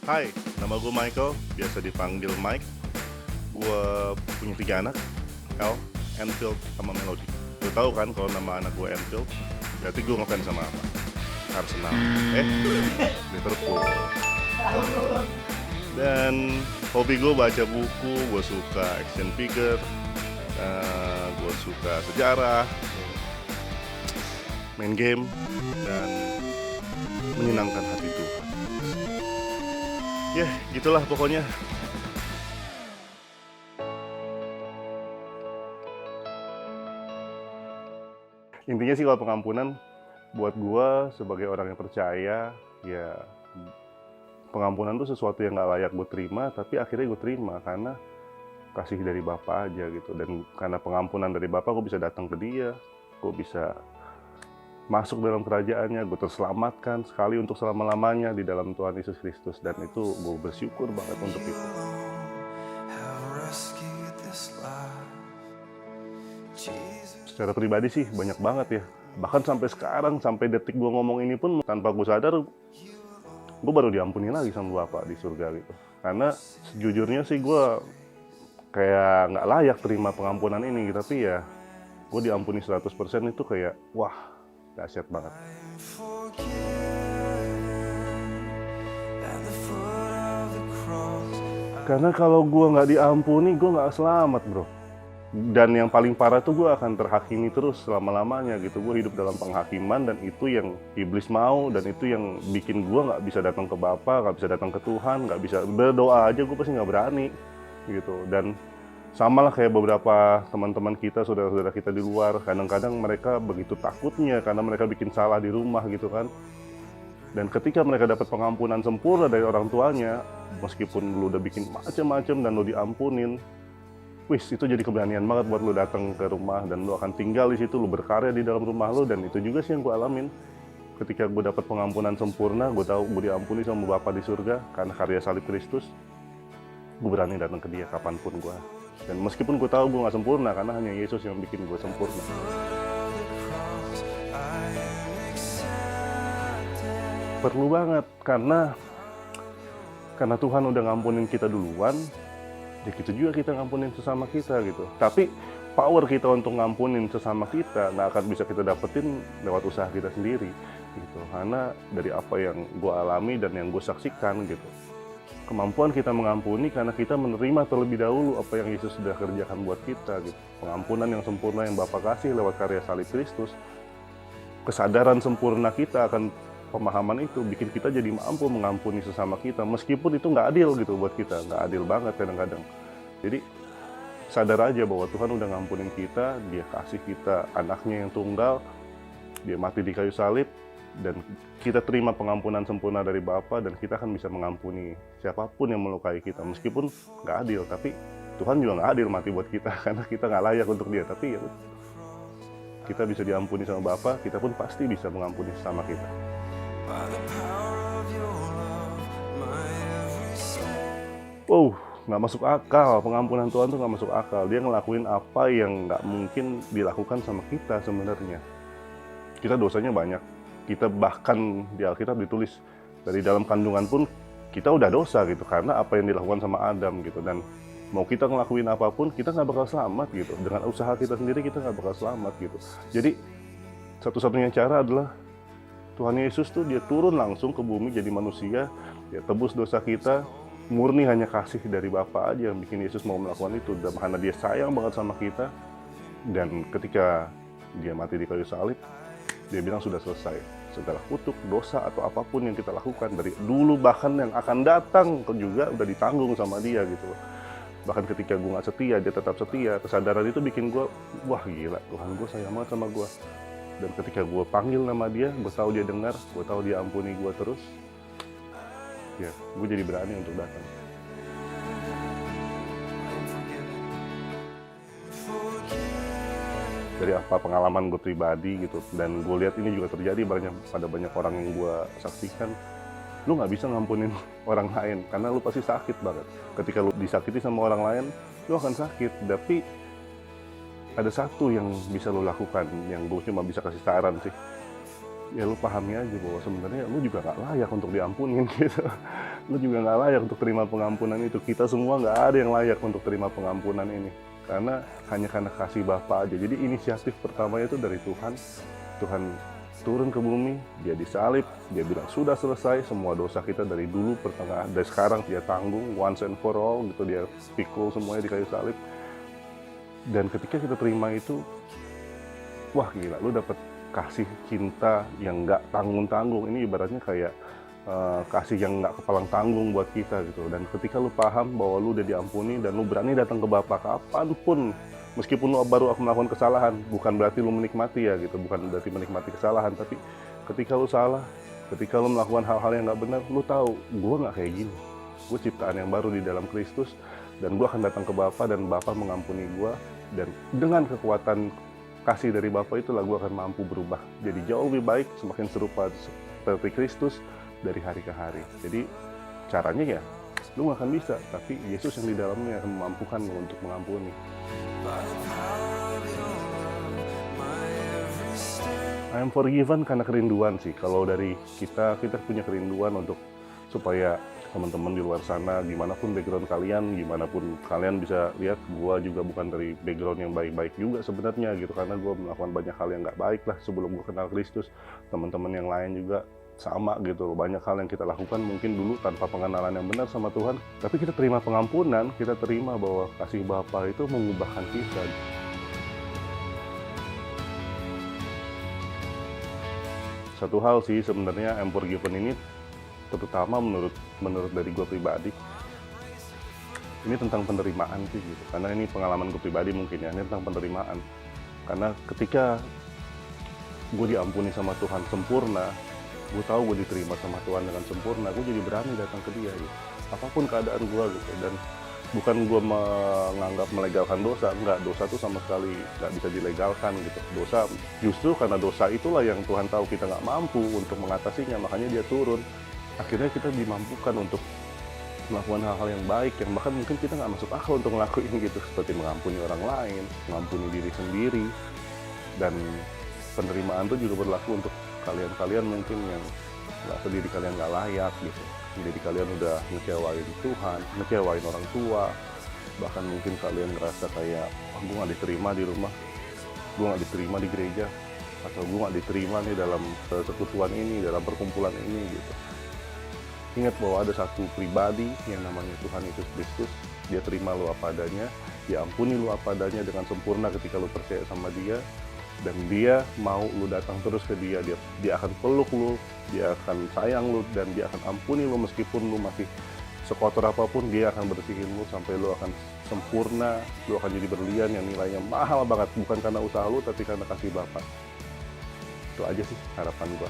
Hai, nama gue Michael, biasa dipanggil Mike. Gue punya 3 anak, El, Enfield, sama Melody. Gue tahu kan kalau nama anak gue Enfield, berarti gue ngefans sama apa? Arsenal. Liverpool. Dan hobi gue baca buku, gue suka action figure, gue suka sejarah, main game, dan menyenangkan hati Tuhan. Ya, gitulah pokoknya. Intinya sih kalau pengampunan buat gua sebagai orang yang percaya, ya pengampunan tuh sesuatu yang gak layak gue terima, tapi akhirnya gue terima karena kasih dari Bapa aja gitu. Dan karena pengampunan dari Bapa, gue bisa datang ke dia, gue bisa masuk dalam kerajaannya, gue terselamatkan sekali untuk selama-lamanya di dalam Tuhan Yesus Kristus. Dan itu gue bersyukur banget untuk itu. Secara pribadi sih banyak banget ya. Bahkan sampai sekarang, sampai detik gue ngomong ini pun tanpa gue sadar, gue baru diampuni lagi sama Bapak di surga gitu. Karena sejujurnya sih gue kayak nggak layak terima pengampunan ini, tapi ya gue diampuni 100% itu kayak wah, dahsyat banget. Karena kalau gue nggak diampuni, gue nggak selamat bro. Dan yang paling parah tuh gue akan terhakimi terus selama-lamanya gitu. Gue hidup dalam penghakiman, dan itu yang iblis mau, dan itu yang bikin gue nggak bisa datang ke Bapa, nggak bisa datang ke Tuhan, nggak bisa berdoa aja gue pasti nggak berani gitu. Dan sama lah kayak beberapa teman-teman kita, saudara-saudara kita di luar, kadang-kadang mereka begitu takutnya karena mereka bikin salah di rumah gitu kan. Dan ketika mereka dapat pengampunan sempurna dari orang tuanya, meskipun lu udah bikin macam-macam dan lu diampunin, wis itu jadi keberanian banget buat lu datang ke rumah, dan lu akan tinggal di situ, lu berkarya di dalam rumah lu. Dan itu juga sih yang gue alamin ketika gue dapat pengampunan sempurna. Gue tahu gue diampuni sama Bapa di surga karena karya salib Kristus. Gue berani datang ke dia kapanpun gue. Dan meskipun gue tahu gue gak sempurna, karena hanya Yesus yang bikin gue sempurna. Perlu banget, karena Tuhan udah ngampunin kita duluan, ya gitu juga kita ngampunin sesama kita gitu. Tapi power kita untuk ngampunin sesama kita nggak akan bisa kita dapetin lewat usaha kita sendiri gitu. Karena dari apa yang gue alami dan yang gue saksikan gitu, kemampuan kita mengampuni karena kita menerima terlebih dahulu apa yang Yesus sudah kerjakan buat kita gitu. Pengampunan yang sempurna yang Bapa kasih lewat karya salib Kristus. Kesadaran sempurna kita akan pemahaman itu bikin kita jadi mampu mengampuni sesama kita, meskipun itu nggak adil gitu buat kita, nggak adil banget kadang-kadang. Jadi sadar aja bahwa Tuhan udah ngampunin kita, dia kasih kita anaknya yang tunggal, dia mati di kayu salib, dan kita terima pengampunan sempurna dari Bapa, dan kita akan bisa mengampuni siapapun yang melukai kita, meskipun nggak adil. Tapi Tuhan juga nggak adil mati buat kita karena kita nggak layak untuk dia. Tapi ya kita bisa diampuni sama Bapa, kita pun pasti bisa mengampuni sesama kita. Wow, nggak masuk akal. Pengampunan Tuhan tuh nggak masuk akal. Dia ngelakuin apa yang nggak mungkin dilakukan sama kita sebenarnya. Kita dosanya banyak. Kita bahkan di Alkitab ditulis dari dalam kandungan pun kita udah dosa gitu, karena apa yang dilakukan sama Adam gitu. Dan mau kita ngelakuin apapun, kita nggak bakal selamat gitu. Dengan usaha kita sendiri kita nggak bakal selamat gitu. Jadi satu-satunya cara adalah Tuhan Yesus tuh dia turun langsung ke bumi jadi manusia, dia tebus dosa kita, murni hanya kasih dari Bapa aja yang bikin Yesus mau melakukan itu. Dan karena dia sayang banget sama kita, dan ketika dia mati di kayu salib, dia bilang sudah selesai. Segala kutuk, dosa, atau apapun yang kita lakukan dari dulu bahkan yang akan datang juga udah ditanggung sama dia gitu loh. Bahkan ketika gue gak setia, dia tetap setia. Kesadaran itu bikin gue, wah gila, Tuhan gue sayang banget sama gue. Dan ketika gue panggil nama dia, gue tahu dia dengar, gue tahu dia ampuni gue terus, ya gue jadi berani untuk datang. Dari apa pengalaman gue pribadi gitu, dan gue lihat ini juga terjadi pada banyak orang yang gue saksikan. Lu nggak bisa ngampunin orang lain karena lu pasti sakit banget. Ketika lu disakiti sama orang lain, lu akan sakit. Tapi ada satu yang bisa lu lakukan, yang gue cuma bisa kasih saran sih. ya lu pahami aja bahwa sebenarnya lu juga nggak layak untuk diampunin gitu. Lu juga nggak layak untuk terima pengampunan itu. Kita semua nggak ada yang layak untuk terima pengampunan ini. Hanya karena kasih Bapa aja. Jadi inisiatif pertamanya itu dari Tuhan. Tuhan turun ke bumi, dia disalib, dia bilang sudah selesai, semua dosa kita dari dulu, pertengahan, dari sekarang dia tanggung, once and for all, gitu, dia pikul semuanya di kayu salib. Dan ketika kita terima itu, wah gila, lu dapet kasih cinta yang nggak tanggung-tanggung. Ini ibaratnya kayak kasih yang nggak kepalang tanggung buat kita gitu. Dan ketika lu paham bahwa lu udah diampuni dan lu berani datang ke Bapa kapanpun, meskipun lu baru melakukan kesalahan, bukan berarti lu menikmati ya gitu, bukan berarti menikmati kesalahan, tapi ketika lu salah, ketika lu melakukan hal-hal yang nggak benar, lu tahu, gue nggak kayak gini, gue ciptaan yang baru di dalam Kristus, dan gue akan datang ke Bapa dan Bapa mengampuni gue, dan dengan kekuatan kasih dari Bapa itulah gue akan mampu berubah, jadi jauh lebih baik, semakin serupa seperti Kristus dari hari ke hari. Jadi caranya ya, lu nggak akan bisa, tapi Yesus yang di dalamnya akan memampukan lu untuk mengampuni. I am forgiven karena kerinduan sih. Kalau dari kita punya kerinduan untuk supaya teman-teman di luar sana, gimana pun background kalian, gimana pun kalian bisa lihat, gua juga bukan dari background yang baik-baik juga sebenarnya gitu, karena gua melakukan banyak hal yang nggak baik lah sebelum gua kenal Kristus. Teman-teman yang lain juga sama gitu, banyak hal yang kita lakukan mungkin dulu tanpa pengenalan yang benar sama Tuhan, tapi kita terima pengampunan, kita terima bahwa kasih Bapa itu mengubahkan kita. Satu hal sih sebenarnya I'm forgiven ini, terutama menurut dari gue pribadi, ini tentang penerimaan sih gitu, karena ini pengalaman gue pribadi mungkin ya, ini tentang penerimaan. Karena ketika gue diampuni sama Tuhan sempurna, gue tahu gue diterima sama Tuhan dengan sempurna, gue jadi berani datang ke dia gitu, apapun keadaan gue gitu. Dan bukan gue menganggap melegalkan dosa, enggak, dosa tuh sama sekali nggak bisa dilegalkan gitu. Dosa, justru karena dosa itulah yang Tuhan tahu kita nggak mampu untuk mengatasinya, makanya dia turun. Akhirnya kita dimampukan untuk melakukan hal-hal yang baik, yang bahkan mungkin kita nggak masuk akal untuk ngelakuin gitu, seperti mengampuni orang lain, mengampuni diri sendiri. Dan penerimaan itu juga berlaku untuk kalian mungkin yang ngerasa diri kalian nggak layak gitu, jadi kalian udah ngecewain Tuhan, ngecewain orang tua, bahkan mungkin kalian ngerasa kayak, gue nggak diterima di rumah, gue nggak diterima di gereja, atau gue nggak diterima nih dalam persekutuan ini, dalam perkumpulan ini gitu. Ingat bahwa ada satu pribadi yang namanya Tuhan Yesus Kristus. Dia terima lu apa adanya, dia ampuni lu apa adanya dengan sempurna ketika lu percaya sama dia. Dan dia mau lu datang terus ke dia, dia akan peluk lu, dia akan sayang lu, dan dia akan ampuni lu meskipun lu masih sekotor apapun. Dia akan bersihin lu sampai lu akan sempurna, lu akan jadi berlian yang nilainya mahal banget, bukan karena usaha lu tapi karena kasih Bapa. Itu aja sih harapan gua.